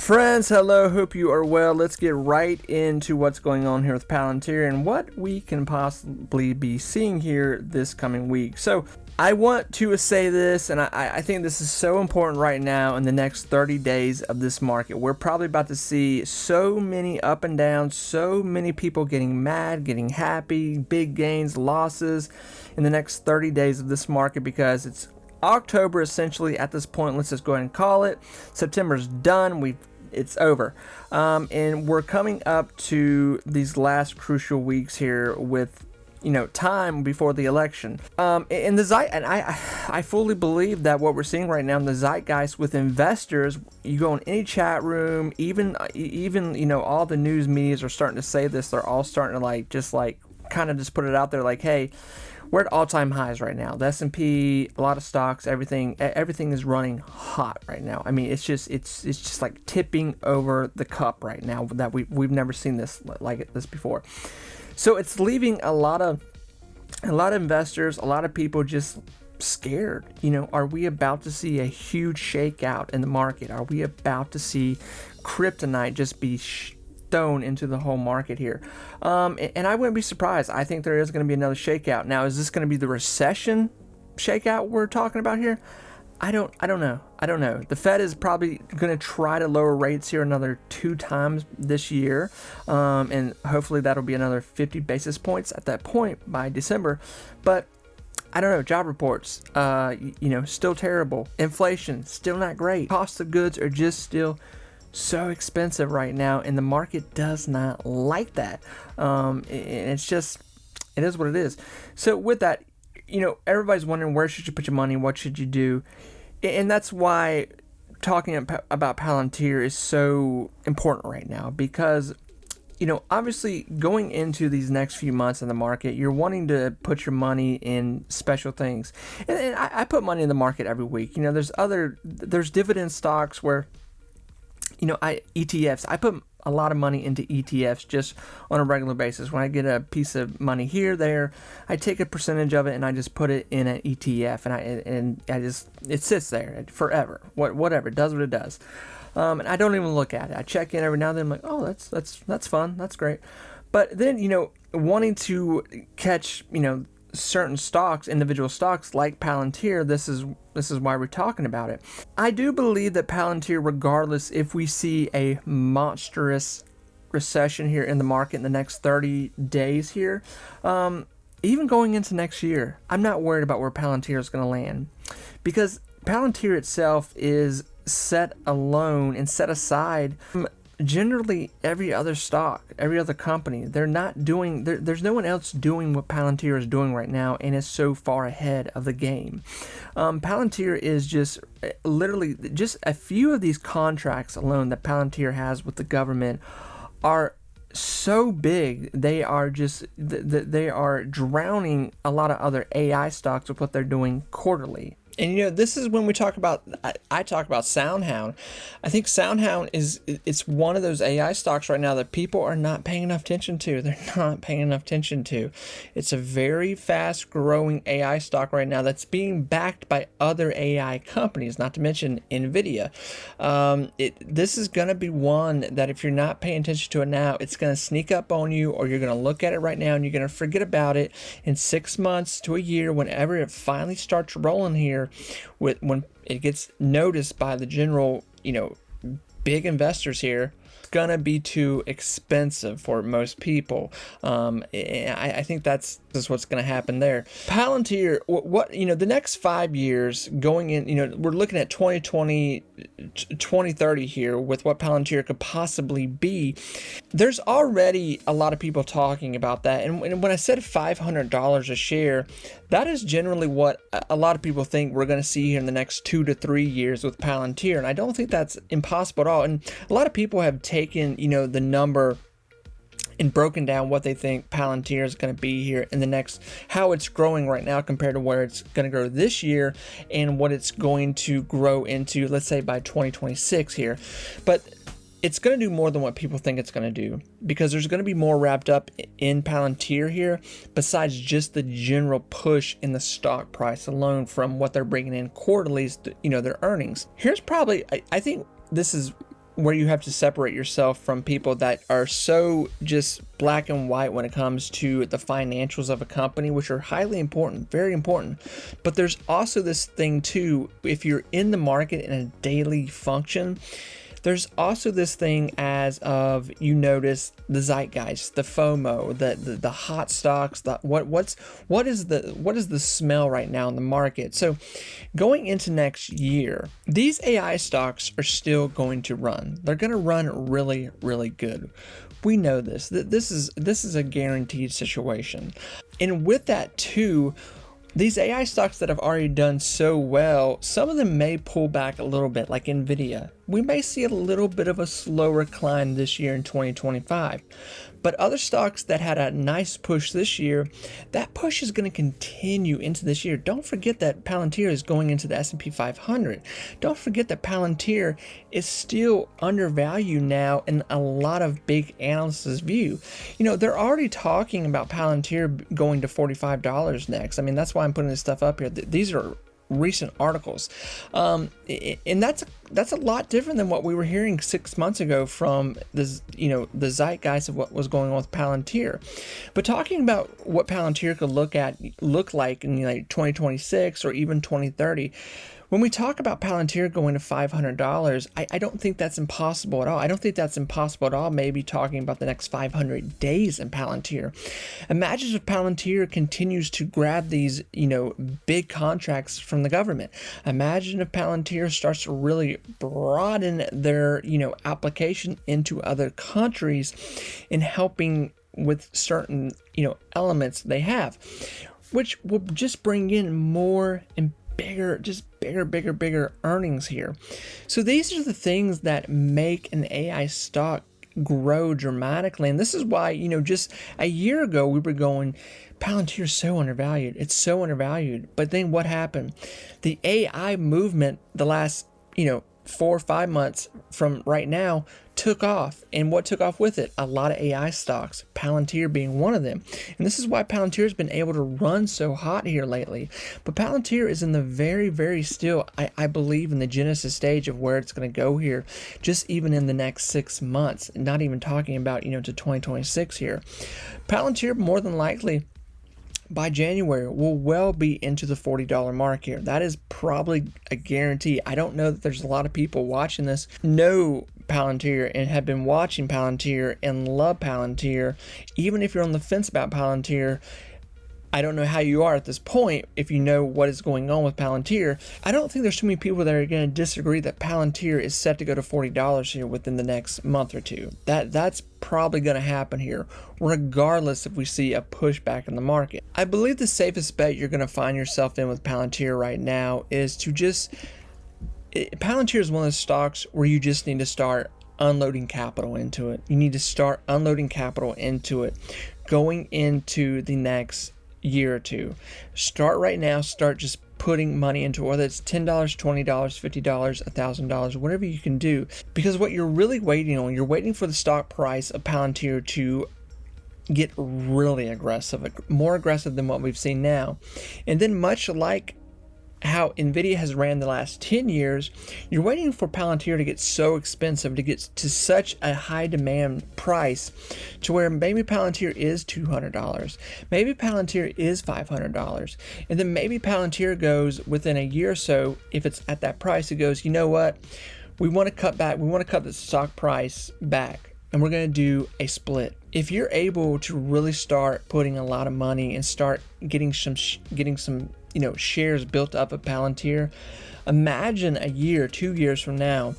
Friends, hello, hope you are well. Let's get right into what's going on here with Palantir and what we can possibly be seeing here this coming week. So I want to say this, and I think this is so important right now in the next 30 days of this market. We're probably about to see so many up and downs, so many people getting mad, getting happy, big gains, losses in the next 30 days of this market because it's October essentially at this point. Let's just go ahead and call it. September's done. It's over. And we're coming up to these last crucial weeks here with time before the election. And I fully believe that what we're seeing right now in the zeitgeist with investors, you go in any chat room, even all the news medias are starting to say this. They're all starting to kind of just put it out there like, hey, we're at all-time highs right now. The S&P, a lot of stocks, everything is running hot right now. I mean, it's just like tipping over the cup right now. That we've never seen this like this before. So it's leaving a lot of investors, a lot of people just scared. Are we about to see a huge shakeout in the market? Are we about to see kryptonite just be thrown into the whole market here? And I wouldn't be surprised. I think there is going to be another shakeout. Now, is this going to be the recession shakeout we're talking about here? I don't know. The Fed is probably going to try to lower rates here another 2 times this year, and hopefully that'll be another 50 basis points at that point by December. But I don't know. Job reports, still terrible. Inflation, still not great. Cost of goods are just still so expensive right now, and the market does not like that. And it is what it is. So with that, everybody's wondering, where should you put your money? What should you do? And that's why talking about Palantir is so important right now, because obviously going into these next few months in the market, you're wanting to put your money in special things. And I put money in the market every week. There's dividend stocks where ETFs. I put a lot of money into ETFs just on a regular basis. When I get a piece of money here, there, I take a percentage of it and I just put it in an ETF, and it sits there forever. Whatever, it does what it does. And I don't even look at it. I check in every now and then. I'm like, oh, that's fun, that's great. But then wanting to catch certain stocks, individual stocks like Palantir, this is why we're talking about it. I do believe that Palantir, regardless if we see a monstrous recession here in the market in the next 30 days here, even going into next year, I'm not worried about where Palantir is going to land, because Palantir itself is set alone and set aside from generally every other stock, every other company. They're not doing, there's no one else doing what Palantir is doing right now, and is so far ahead of the game. Palantir is just literally just a few of these contracts alone that Palantir has with the government are so big. They are drowning a lot of other AI stocks with what they're doing quarterly. And this is when we talk about, I talk about SoundHound. I think SoundHound it's one of those AI stocks right now that people are not paying enough attention to. They're not paying enough attention to. It's a very fast growing AI stock right now that's being backed by other AI companies, not to mention NVIDIA. This is going to be one that if you're not paying attention to it now, it's going to sneak up on you, or you're going to look at it right now and you're going to forget about it in 6 months to a year, whenever it finally starts rolling here. When it gets noticed by the general, big investors here, it's gonna be too expensive for most people. I think that's what's gonna happen there. Palantir, the next 5 years going in, we're looking at 2020, 2030 here with what Palantir could possibly be. There's already a lot of people talking about that, and when I said $500 a share, that is generally what a lot of people think we're going to see here in the next 2 to 3 years with Palantir, and I don't think that's impossible at all. And a lot of people have taken the number and broken down what they think Palantir is going to be here in the next, how it's growing right now compared to where it's going to grow this year, and what it's going to grow into, let's say, by 2026 here. But it's going to do more than what people think it's going to do, because there's going to be more wrapped up in Palantir here besides just the general push in the stock price alone from what they're bringing in quarterly, their earnings. Here's probably, I think this is where you have to separate yourself from people that are so just black and white when it comes to the financials of a company, which are highly important, very important. But there's also this thing too, if you're in the market in a daily function, there's also this thing as of, you notice the zeitgeist, the FOMO, the hot stocks, what is the smell right now in the market. So going into next year, these AI stocks are still going to run. They're going to run really, really good. We know this. This is a guaranteed situation. And with that too, these AI stocks that have already done so well, some of them may pull back a little bit, like Nvidia. We may see a little bit of a slower climb this year in 2025. But other stocks that had a nice push this year, that push is going to continue into this year. Don't forget that Palantir is going into the S&P 500. Don't forget that Palantir is still undervalued now in a lot of big analysts' view. You know, they're already talking about Palantir going to $45 next. I mean, that's why I'm putting this stuff up here. These are recent articles, and that's a lot different than what we were hearing 6 months ago from this, the zeitgeist of what was going on with Palantir. But talking about what Palantir could look like in 2026 or even 2030. When we talk about Palantir going to $500, I don't think that's impossible at all. I don't think that's impossible at all, maybe talking about the next 500 days in Palantir. Imagine if Palantir continues to grab these, big contracts from the government. Imagine if Palantir starts to really broaden their, application into other countries and helping with certain, elements they have, which will just bring in more and bigger earnings here. So these are the things that make an AI stock grow dramatically. And this is why, just a year ago we were going, Palantir is so undervalued. It's so undervalued. But then what happened? The AI movement, the last, 4 or 5 months from right now, took off. And what took off with it? A lot of AI stocks, Palantir being one of them. And this is why Palantir has been able to run so hot here lately. But Palantir is in the very, very still, I believe, in the genesis stage of where it's going to go here, just even in the next 6 months, not even talking about, to 2026 here. Palantir more than likely by January will well be into the $40 mark here. That is probably a guarantee. I don't know that there's a lot of people watching this know Palantir and have been watching Palantir and love Palantir. Even if you're on the fence about Palantir, I don't know how you are at this point if you know what is going on with Palantir. I don't think there's too many people that are going to disagree that Palantir is set to go to $40 here within the next month or two. That's probably going to happen here, regardless if we see a pushback in the market. I believe the safest bet you're going to find yourself in with Palantir right now is to Palantir is one of those stocks where you just need to start unloading capital into it. You need to start unloading capital into it going into the next year or two. Start right now. Start just putting money into it, whether it's $10, $20, $50, $1,000, whatever you can do. Because what you're really waiting on, you're waiting for the stock price of Palantir to get really aggressive, more aggressive than what we've seen now. And then much like how Nvidia has ran the last 10 years, you're waiting for Palantir to get so expensive, to get to such a high demand price to where maybe Palantir is $200, maybe Palantir is $500, and then maybe Palantir goes within a year or so, if it's at that price, it goes, you know what, we want to cut back, we want to cut the stock price back, and we're going to do a split. If you're able to really start putting a lot of money and start getting some shares built up at Palantir, imagine a year, 2 years from now,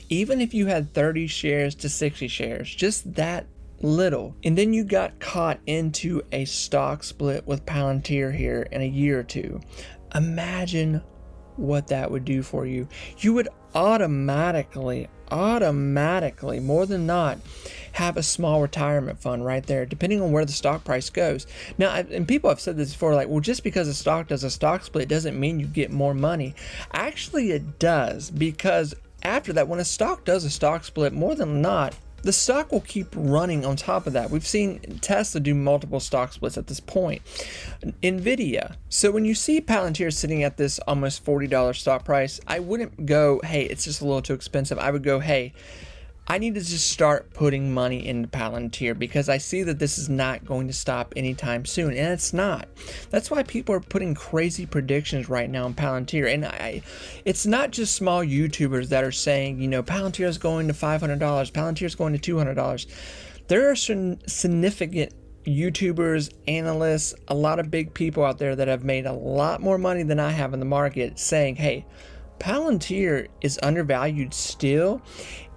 even if you had 30 shares to 60 shares, just that little, and then you got caught into a stock split with Palantir here in a year or two, imagine what that would do for you. You would automatically, more than not, have a small retirement fund right there, depending on where the stock price goes. Now, and people have said this before, like, well, just because a stock does a stock split doesn't mean you get more money. Actually, it does, because after that, when a stock does a stock split, more than not, the stock will keep running on top of that. We've seen Tesla do multiple stock splits at this point. Nvidia. So when you see Palantir sitting at this almost $40 stock price, I wouldn't go, hey, it's just a little too expensive. I would go, hey, I need to just start putting money into Palantir because I see that this is not going to stop anytime soon, and it's not. That's why people are putting crazy predictions right now on Palantir, and it's not just small YouTubers that are saying, you know, Palantir is going to $500, Palantir is going to $200. There are some significant YouTubers, analysts, a lot of big people out there that have made a lot more money than I have in the market saying, hey, Palantir is undervalued still,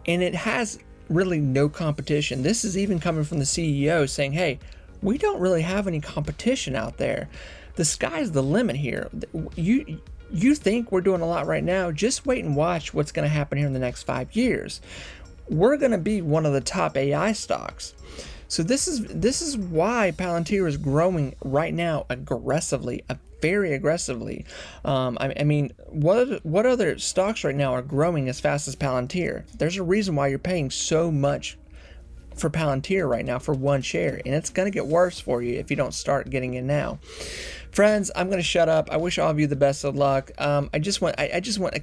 and it has really no competition. This is even coming from the CEO saying, hey, we don't really have any competition out there. The sky's the limit here. You think we're doing a lot right now, just wait and watch what's going to happen here in the next 5 years. We're going to be one of the top AI stocks. So this is why Palantir is growing right now aggressively, very aggressively. I mean, what other stocks right now are growing as fast as Palantir? There's a reason why you're paying so much for Palantir right now for one share, and it's going to get worse for you if you don't start getting in now. Friends, I'm going to shut up. I wish all of you the best of luck. I just want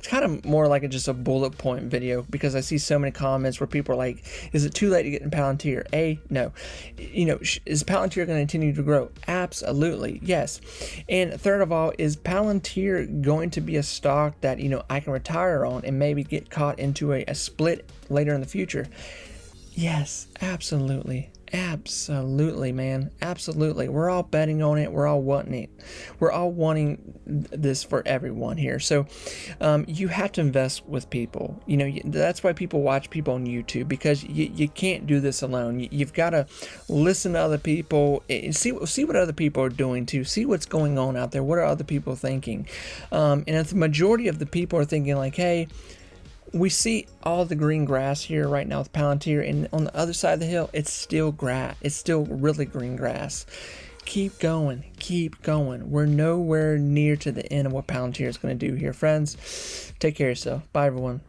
kind of more like just a bullet point video because I see so many comments where people are like, is it too late to get in Palantir? No. You know, is Palantir going to continue to grow? Absolutely, yes. And third of all, is Palantir going to be a stock that, you know, I can retire on and maybe get caught into a split later in the future? Yes, absolutely. Absolutely, man. Absolutely. We're all betting on it. We're all wanting it. We're all wanting this for everyone here. So you have to invest with people. You know, that's why people watch people on YouTube, because you can't do this alone. You've got to listen to other people and see what other people are doing too. See what's going on out there. What are other people thinking? And if the majority of the people are thinking like, hey, we see all the green grass here right now with Palantir, and on the other side of the hill, it's still grass. It's still really green grass. Keep going. Keep going. We're nowhere near to the end of what Palantir is going to do here, friends. Take care of yourself. Bye, everyone.